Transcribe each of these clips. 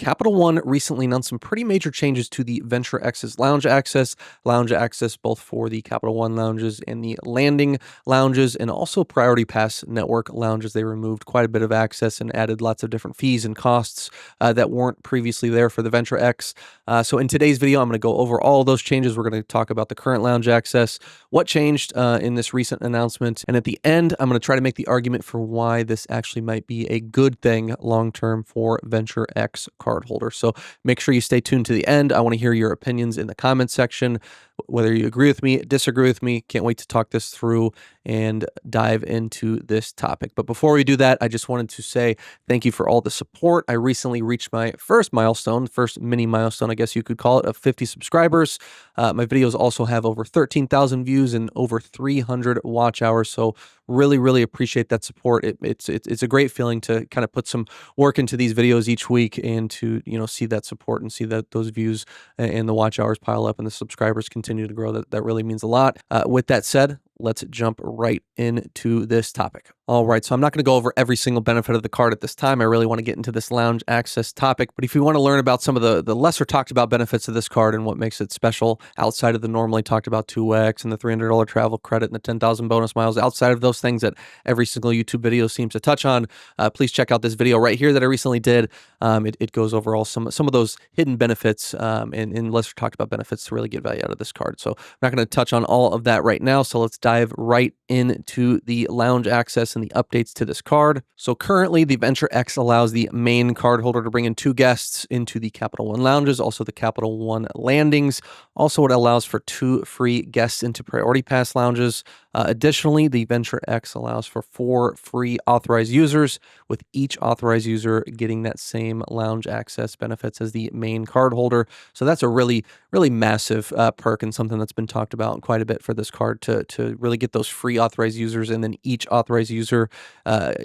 Capital One recently announced some pretty major changes to the Venture X's lounge access both for the Capital One lounges and the landing lounges, and also Priority Pass network lounges. They removed quite a bit of access and added lots of different fees and costs that weren't previously there for the Venture X. So in today's video, I'm going to go over all those changes. We're going to talk about the current lounge access, what changed in this recent announcement, and at the end, I'm going to try to make the argument for why this actually might be a good thing long-term for Venture X cardholders. So make sure you stay tuned to the end. I want to hear your opinions in the comments section, whether you agree with me, disagree with me. Can't wait to talk this through and dive into this topic. But before we do that, I just wanted to say thank you for all the support. I recently reached my first milestone, first mini milestone, I guess you could call it, of 50 subscribers. My videos also have over 13,000 views and over 300 watch hours. So really appreciate that support. It's a great feeling to kind of put some work into these videos each week and to see that support and see that those views and the watch hours pile up and the subscribers continue to grow. That really means a lot. With that said, let's jump right into this topic. All right, so I'm not going to go over every single benefit of the card at this time. I really want to get into this lounge access topic. But if you want to learn about some of the lesser talked about benefits of this card and what makes it special outside of the normally talked about 2x and the $300 travel credit and the 10,000 bonus miles, outside of those things that every single YouTube video seems to touch on, please check out this video right here that I recently did. It goes over all some of those hidden benefits and lesser talked about benefits to really get value out of this card. So I'm not going to touch on all of that right now. So let's dive right into the lounge access and the updates to this card. So currently, the Venture X allows the main cardholder to bring in 2 guests into the Capital One lounges, also the Capital One landings. Also, it allows for 2 free guests into Priority Pass lounges. Additionally, the Venture X allows for 4 free authorized users, with each authorized user getting that same lounge access benefits as the main cardholder. So that's a really massive perk and something that's been talked about quite a bit for this card to really get those free authorized users, and then each authorized user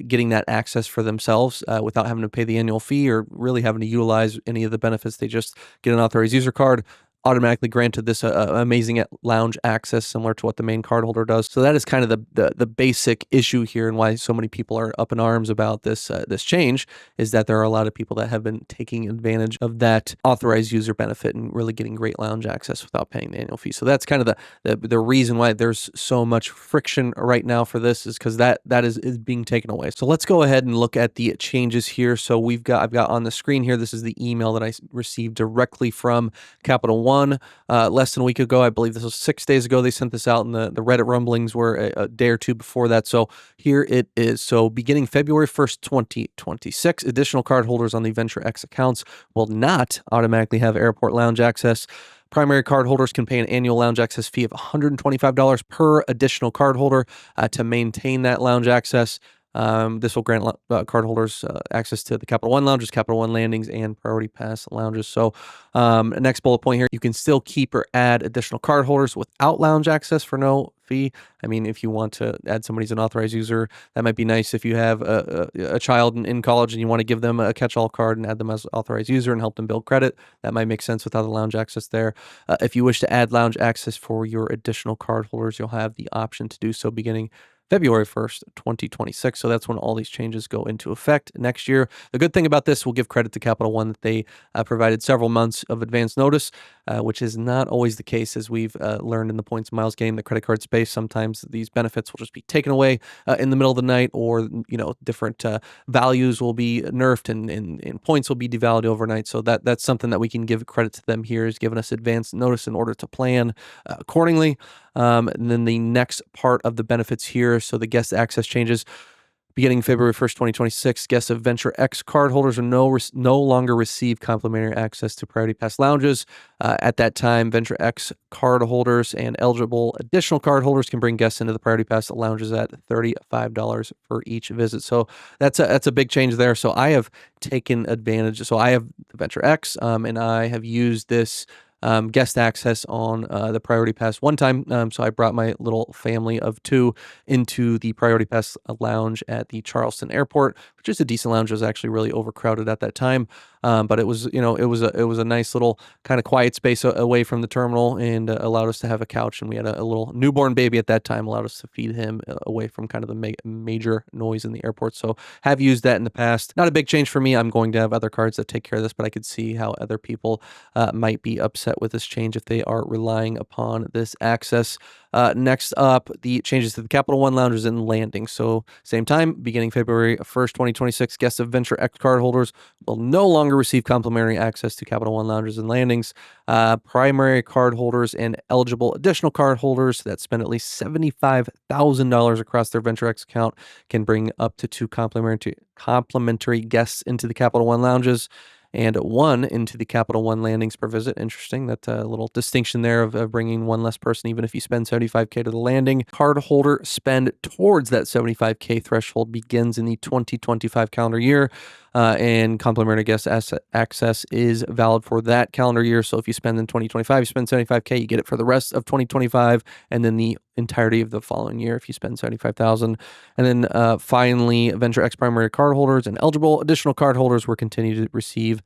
getting that access for themselves without having to pay the annual fee or really having to utilize any of the benefits. They just get an authorized user card, automatically granted this amazing lounge access similar to what the main cardholder does. So that is kind of the basic issue here, and why so many people are up in arms about this change is that there are a lot of people that have been taking advantage of that authorized user benefit and really getting great lounge access without paying the annual fee. So that's kind of the reason why there's so much friction right now for this, is because that is being taken away. So let's go ahead and look at the changes here. So I've got on the screen here, this is the email that I received directly from Capital One. Less than a week ago. I believe this was 6 days ago. They sent this out, and the Reddit rumblings were a day or two before that. So here it is. So beginning February 1st, 2026, additional cardholders on the Venture X accounts will not automatically have airport lounge access. Primary cardholders can pay an annual lounge access fee of $125 per additional cardholder to maintain that lounge access. This will grant cardholders access to the Capital One lounges, Capital One landings, and Priority Pass lounges. So next bullet point here, you can still keep or add additional cardholders without lounge access for no fee. I mean, if you want to add somebody as an authorized user, that might be nice. If you have a child in college and you want to give them a catch-all card and add them as authorized user and help them build credit, that might make sense without the lounge access there. If you wish to add lounge access for your additional cardholders, you'll have the option to do so beginning February 1st, 2026. So that's when all these changes go into effect next year. The good thing about this, we'll give credit to Capital One that they provided several months of advance notice, which is not always the case, as we've learned in the points miles game, the credit card space. Sometimes these benefits will just be taken away in the middle of the night, or different values will be nerfed and points will be devalued overnight. So that's something that we can give credit to them here, is giving us advance notice in order to plan accordingly. And then the next part of the benefits here, so the guest access changes. Beginning February 1st, 2026, guests of Venture X cardholders will no longer receive complimentary access to Priority Pass lounges. At that time, Venture X cardholders and eligible additional cardholders can bring guests into the Priority Pass lounges at $35 for each visit. So that's a big change there. So I have taken advantage. So I have the Venture X, and I have used this guest access on the Priority Pass one time. So I brought my little family of 2 into the Priority Pass lounge at the Charleston Airport, which is a decent lounge. It was actually really overcrowded at that time. But it was, it was a nice little kind of quiet space away from the terminal, and allowed us to have a couch. And we had a little newborn baby at that time, allowed us to feed him away from kind of the major noise in the airport. So have used that in the past. Not a big change for me. I'm going to have other cards that take care of this, but I could see how other people might be upset with this change if they are relying upon this access. Next up, the changes to the Capital One lounges and landings. So same time, beginning February 1st, 2026, guests of Venture X card holders will no longer receive complimentary access to Capital One lounges and landings. Primary card holders and eligible additional card holders that spend at least $75,000 across their Venture X account can bring up to 2 complimentary guests into the Capital One lounges and 1 into the Capital One landings per visit. Interesting, that little distinction there of bringing 1 less person, even if you spend $75K to the landing. Card holder spend towards that $75K threshold begins in the 2025 calendar year, and complimentary guest access is valid for that calendar year. So if you spend in 2025, you spend $75K, you get it for the rest of 2025, and then the entirety of the following year if you spend $75,000. And then finally, Venture X primary card holders and eligible additional card holders will continue to receive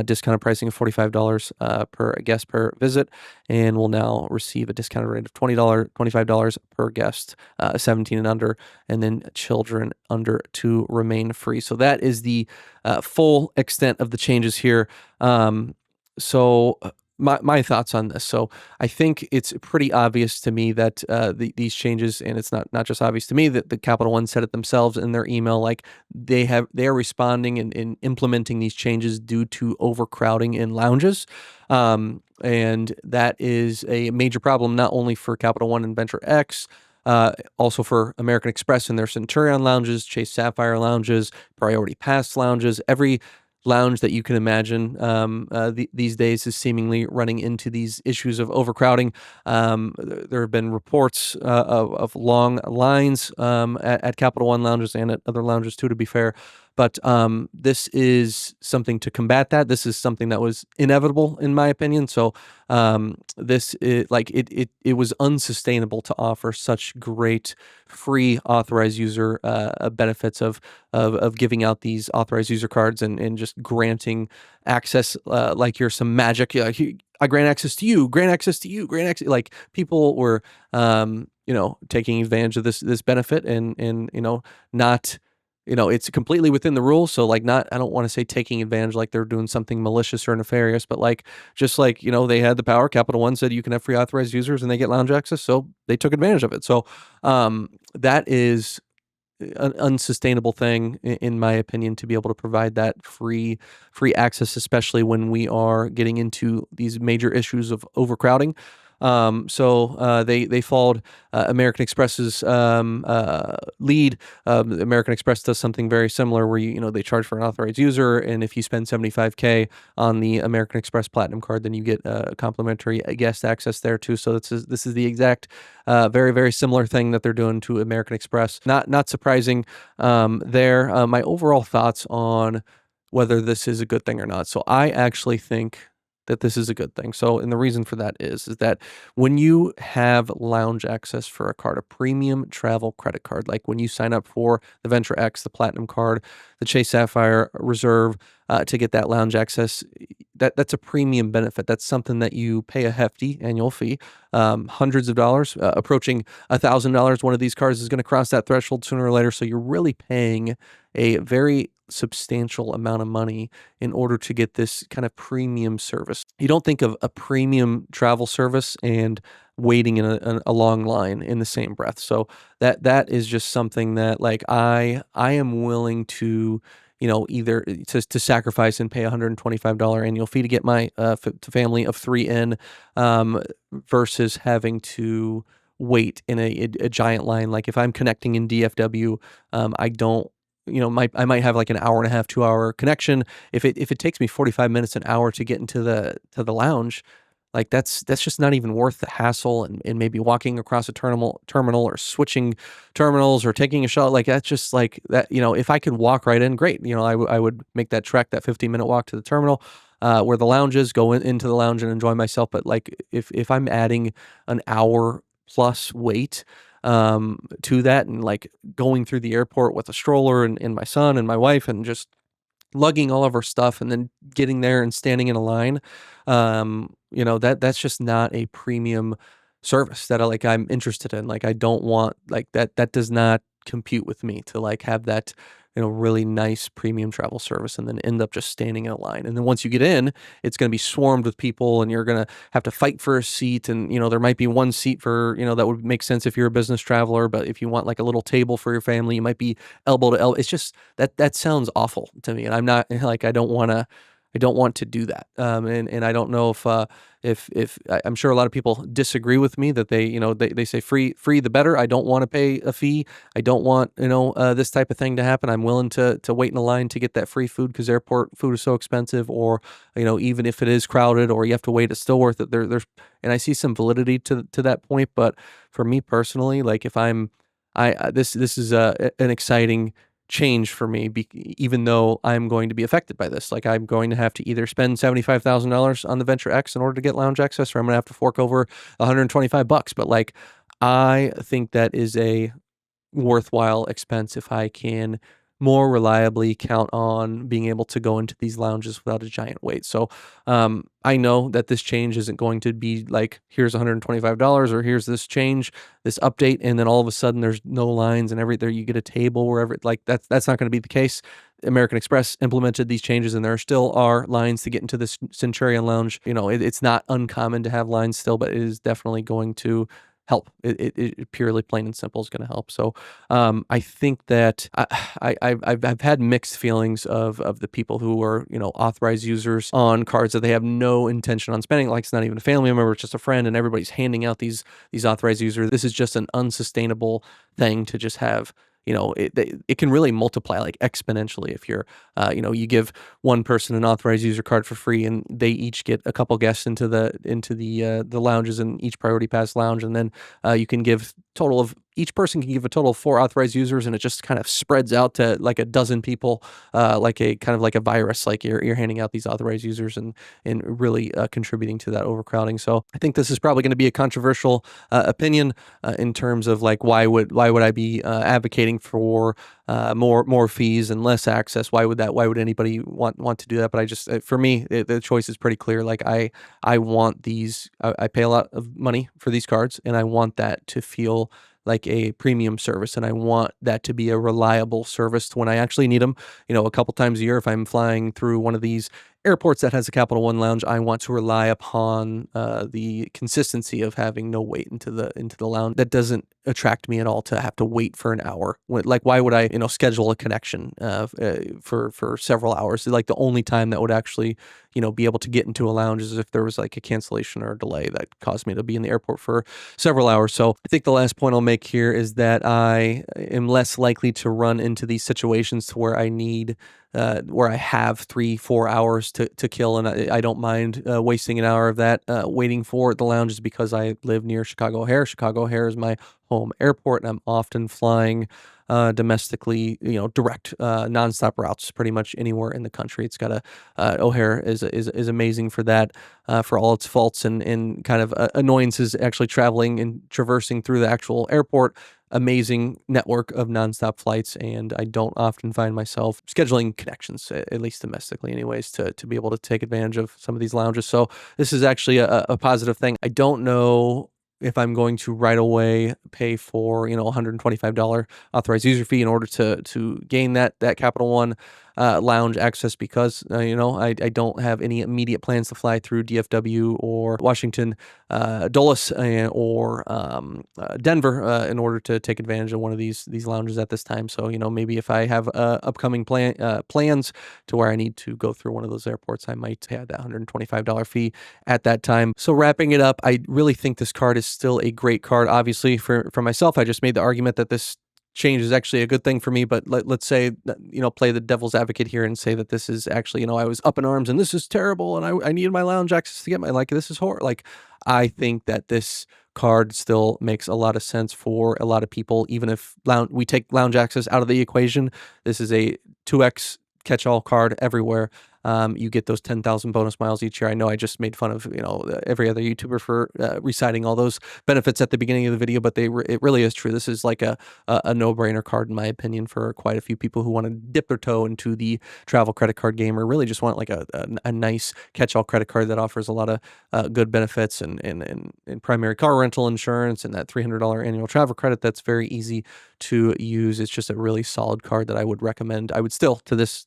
discounted pricing of $45 per guest per visit, and will now receive a discounted rate of $25 per guest, 17 and under, and then children under 2 remain free. So that is the full extent of the changes here. So my thoughts on this. So I think it's pretty obvious to me that these changes, and it's not just obvious to me, that the Capital One said it themselves in their email, like they are responding and implementing these changes due to overcrowding in lounges. And that is a major problem, not only for Capital One and Venture X, also for American Express and their Centurion lounges, Chase Sapphire lounges, Priority Pass lounges. Every lounge that you can imagine these days is seemingly running into these issues of overcrowding. There have been reports of long lines at Capital One lounges and at other lounges too, to be fair. But this is something to combat that. This is something that was inevitable, in my opinion. So this is like it was unsustainable to offer such great free authorized user benefits of giving out these authorized user cards and just granting access like you're some magic. I grant access to you, grant access to you, grant access. Like people were, taking advantage of this benefit and not. It's completely within the rules. So like I don't want to say taking advantage like they're doing something malicious or nefarious, but like, just like, they had the power. Capital One said you can have free authorized users and they get lounge access. So they took advantage of it. So that is an unsustainable thing, in my opinion, to be able to provide that free access, especially when we are getting into these major issues of overcrowding. So they followed American Express's lead. American Express does something very similar where they charge for an authorized user, and if you spend $75K on the American Express Platinum card, then you get complimentary guest access there too. So this is the exact very, very similar thing that they're doing to American Express. Not surprising there. My overall thoughts on whether this is a good thing or not. So I actually think that this is a good thing. So, and the reason for that is that when you have lounge access for a card, a premium travel credit card, like when you sign up for the Venture X, the Platinum card, the Chase Sapphire Reserve, to get that lounge access, that's a premium benefit. That's something that you pay a hefty annual fee, hundreds of dollars, approaching $1,000. One of these cards is going to cross that threshold sooner or later. So you're really paying a very substantial amount of money in order to get this kind of premium service. You don't think of a premium travel service and waiting in a long line in the same breath. So that is just something that like I am willing to either to sacrifice and pay $125 annual fee to get my family of 3 in, versus having to wait in a giant line. Like if I'm connecting in DFW, I don't. I might have like an hour and a half, 2-hour connection. If it takes me 45 minutes, an hour to get into the lounge, like that's just not even worth the hassle and maybe walking across a terminal or switching terminals or taking a shot. Like that's just like that, if I could walk right in, great. I would make that trek, that 15-minute walk to the terminal, where the lounge is, go into the lounge and enjoy myself. But like if I'm adding an hour plus wait to that, and like going through the airport with a stroller and my son and my wife, and just lugging all of our stuff and then getting there and standing in a line, that's just not a premium service that I'm interested in. Like, I don't want like that does not compute with me to like have that, really nice premium travel service and then end up just standing in a line. And then once you get in, it's going to be swarmed with people and you're going to have to fight for a seat. And, there might be one seat for, that would make sense if you're a business traveler. But if you want like a little table for your family, you might be elbow to elbow. It's just that sounds awful to me. And I'm not like, I don't want to do that. And I don't know if I'm sure a lot of people disagree with me that they say free the better. I don't want to pay a fee. I don't want this type of thing to happen. I'm willing to wait in a line to get that free food because airport food is so expensive, or even if it is crowded or you have to wait, it's still worth it. There's and I see some validity to that point, but for me personally, like if this is an exciting change for me, even though I'm going to be affected by this. Like I'm going to have to either spend $75,000 on the Venture X in order to get lounge access, or I'm going to have to fork over $125. But like, I think that is a worthwhile expense if I can more reliably count on being able to go into these lounges without a giant wait. So I know that this change isn't going to be like, here's $125 or here's this change, this update, and then all of a sudden there's no lines and everything. You get a table wherever. Like that's not going to be the case. American Express implemented these changes, and there still are lines to get into this Centurion Lounge. It's not uncommon to have lines still, but it is definitely going to help. It purely plain and simple is going to help. So I think that I've had mixed feelings of the people who are authorized users on cards that they have no intention on spending. Like it's not even a family member, it's just a friend, and everybody's handing out these authorized users. This is just an unsustainable thing to just have. It can really multiply like exponentially if you're, you give one person an authorized user card for free, and they each get a couple guests into the lounges in each priority pass lounge, and then you can give each person can give a total of 4 authorized users, and it just kind of spreads out to like a dozen people, like a kind of like a virus. Like you're handing out these authorized users and really contributing to that overcrowding. So I think this is probably going to be a controversial opinion in terms of like why would I be advocating for more fees and less access? Why would anybody want to do that? But I just for me the choice is pretty clear. Like I want these. I pay a lot of money for these cards, and I want that to feel like a premium service, and I want that to be a reliable service to when I actually need them. A couple times a year, if I'm flying through one of these airports that has a Capital One lounge, I want to rely upon the consistency of having no wait into the lounge. That doesn't attract me at all to have to wait for an hour. Like, why would I schedule a connection for several hours? Like the only time that would actually be able to get into a lounge is if there was like a cancellation or a delay that caused me to be in the airport for several hours. So I think the last point I'll make here is that I am less likely to run into these situations to where I need where I have 3-4 hours to kill, and I don't mind wasting an hour of that waiting for the lounges because I live near Chicago O'Hare. Chicago O'Hare is my home airport, and I'm often flying domestically, direct nonstop routes pretty much anywhere in the country. It's got O'Hare is amazing for that, for all its faults and kind of annoyances actually traveling and traversing through the actual airport. Amazing network of nonstop flights, and I don't often find myself scheduling connections, at least domestically anyways, to be able to take advantage of some of these lounges. So this is actually a positive thing. I don't know if I'm going to right away pay for $125 authorized user fee in order to gain that Capital One lounge access, because I don't have any immediate plans to fly through DFW or Washington Dulles or Denver in order to take advantage of one of these lounges at this time. So maybe if I have upcoming plans to where I need to go through one of those airports, I might add that $125 fee at that time. So wrapping it up, I really think this card is still a great card. Obviously for myself, I just made the argument that this change is actually a good thing for me, but let's say, play the devil's advocate here and say that this is actually, I was up in arms and this is terrible and I needed my lounge access to get this is horrible. Like, I think that this card still makes a lot of sense for a lot of people, even if we take lounge access out of the equation. This is a 2x catch-all card everywhere. You get those 10,000 bonus miles each year. I know I just made fun of every other YouTuber for reciting all those benefits at the beginning of the video, but it really is true. This is like a no-brainer card in my opinion for quite a few people who want to dip their toe into the travel credit card game, or really just want like a nice catch-all credit card that offers a lot of good benefits and primary car rental insurance and that $300 annual travel credit that's very easy to use. It's just a really solid card that I would recommend. I would still to this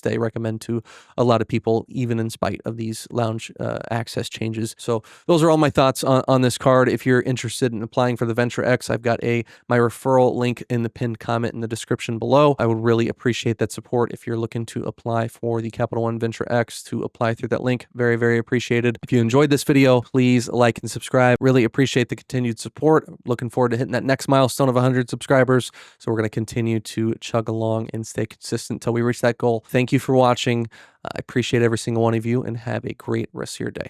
day recommend to a lot of people, even in spite of these lounge access changes. So those are all my thoughts on this card. If you're interested in applying for the Venture X, I've got my referral link in the pinned comment in the description below. I would really appreciate that support if you're looking to apply for the Capital One Venture X, to apply through that link. Very, very appreciated. If you enjoyed this video, please like and subscribe. Really appreciate the continued support. Looking forward to hitting that next milestone of 100 subscribers. So we're going to continue to chug along and stay consistent until we reach that goal. Thank you for watching. I appreciate every single one of you, and have a great rest of your day.